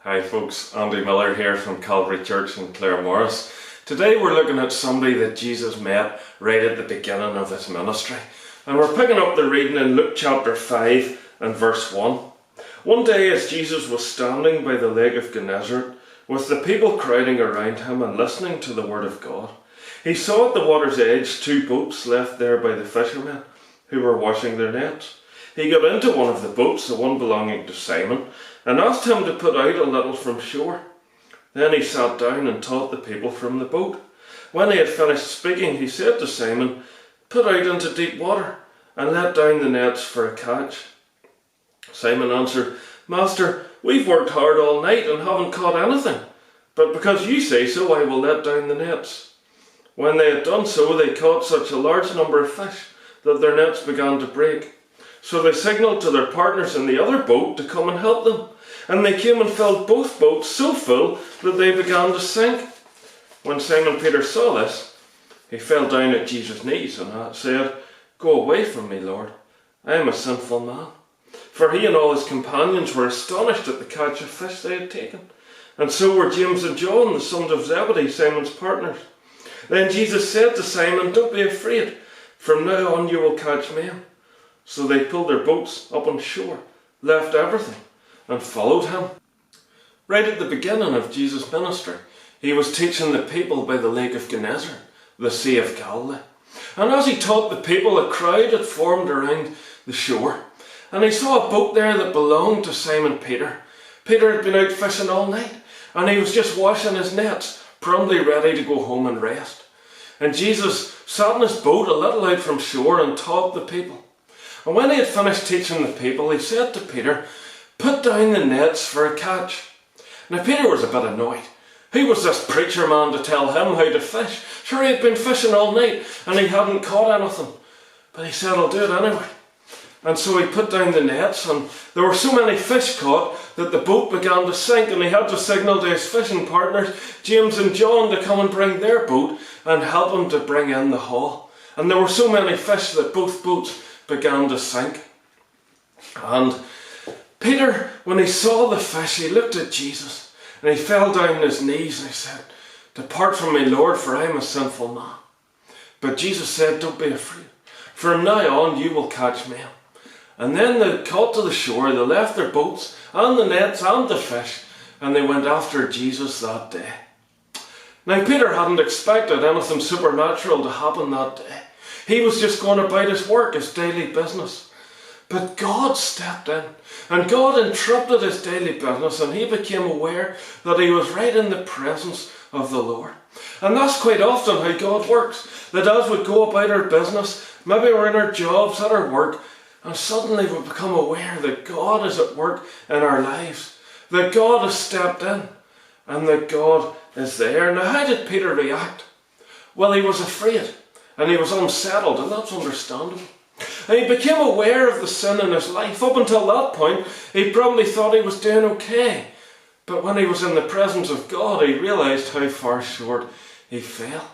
Hi folks, Andy Miller here from Calvary Church in Claremorris. Today we're looking at somebody that Jesus met right at the beginning of his ministry. And we're picking up the reading in Luke chapter 5 and verse 1. One day as Jesus was standing by the lake of Gennesaret, with the people crowding around him and listening to the word of God, he saw at the water's edge two boats left there by the fishermen who were washing their nets. He got into one of the boats, the one belonging to Simon, and asked him to put out a little from shore. Then he sat down and taught the people from the boat. When he had finished speaking, he said to Simon, "Put out into deep water and let down the nets for a catch." Simon answered, "Master, we've worked hard all night and haven't caught anything, but because you say so, I will let down the nets." When they had done so, they caught such a large number of fish that their nets began to break. So they signalled to their partners in the other boat to come and help them. And they came and filled both boats so full that they began to sink. When Simon Peter saw this, he fell down at Jesus' knees and said, "Go away from me, Lord. I am a sinful man." For he and all his companions were astonished at the catch of fish they had taken. And so were James and John, the sons of Zebedee, Simon's partners. Then Jesus said to Simon, "Don't be afraid. From now on you will catch men." So they pulled their boats up on shore, left everything, and followed him. Right at the beginning of Jesus' ministry, he was teaching the people by the lake of Gennesaret, the Sea of Galilee. And as he taught the people, a crowd had formed around the shore. And he saw a boat there that belonged to Simon Peter. Peter had been out fishing all night, and he was just washing his nets, promptly ready to go home and rest. And Jesus sat in his boat a little out from shore and taught the people. And when he had finished teaching the people, he said to Peter, "Put down the nets for a catch." Now Peter was a bit annoyed. Who was this preacher man to tell him how to fish? Sure, he had been fishing all night and he hadn't caught anything. But he said, "I'll do it anyway." And so he put down the nets, and there were so many fish caught that the boat began to sink, and he had to signal to his fishing partners, James and John, to come and bring their boat and help him to bring in the haul. And there were so many fish that both boats began to sink. And Peter, when he saw the fish, he looked at Jesus and he fell down on his knees and he said, "Depart from me, Lord, for I am a sinful man." But Jesus said, "Don't be afraid. From now on you will catch men." And then they got to the shore, they left their boats and the nets and the fish, and they went after Jesus that day. Now Peter hadn't expected anything supernatural to happen that day. He was just going about his work, his daily business. But God stepped in, and God interrupted his daily business, and he became aware that he was right in the presence of the Lord. And that's quite often how God works, that as we go about our business, maybe we're in our jobs, at our work, and suddenly we become aware that God is at work in our lives, that God has stepped in, and that God is there. Now how did Peter react? Well, he was afraid. And he was unsettled, and that's understandable. And he became aware of the sin in his life. Up until that point, he probably thought he was doing okay. But when he was in the presence of God, he realised how far short he fell.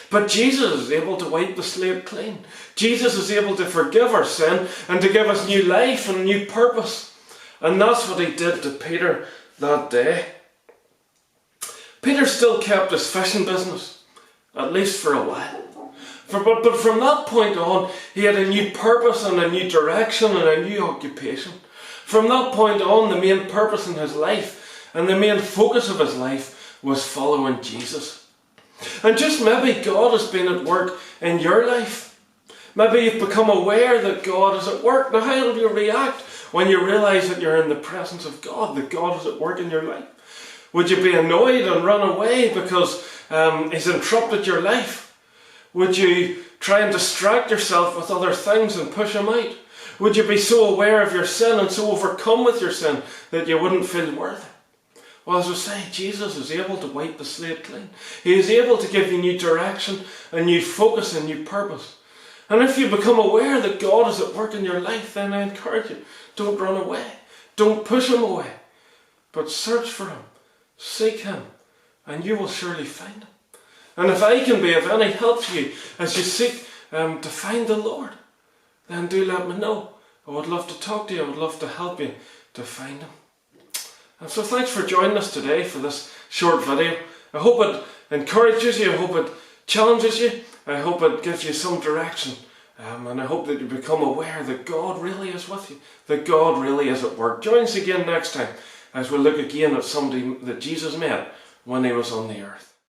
But Jesus is able to wipe the slate clean. Jesus is able to forgive our sin and to give us new life and new purpose. And that's what he did to Peter that day. Peter still kept his fishing business, at least for a while. But from that point on, he had a new purpose and a new direction and a new occupation. From that point on, the main purpose in his life and the main focus of his life was following Jesus. And just maybe God has been at work in your life. Maybe you've become aware that God is at work. Now how will you react when you realise that you're in the presence of God, that God is at work in your life? Would you be annoyed and run away because he's interrupted your life? Would you try and distract yourself with other things and push him out? Would you be so aware of your sin and so overcome with your sin that you wouldn't feel worthy? Well, as I say, Jesus is able to wipe the slate clean. He is able to give you new direction, a new focus, and new purpose. And if you become aware that God is at work in your life, then I encourage you, don't run away. Don't push him away. But search for him. Seek him. And you will surely find him. And if I can be of any help to you as you seek to find the Lord, then do let me know. I would love to talk to you. I would love to help you to find him. And so thanks for joining us today for this short video. I hope it encourages you, I hope it challenges you, I hope it gives you some direction. And I hope that you become aware that God really is with you, that God really is at work. Join us again next time as we look again at somebody that Jesus met when he was on the earth.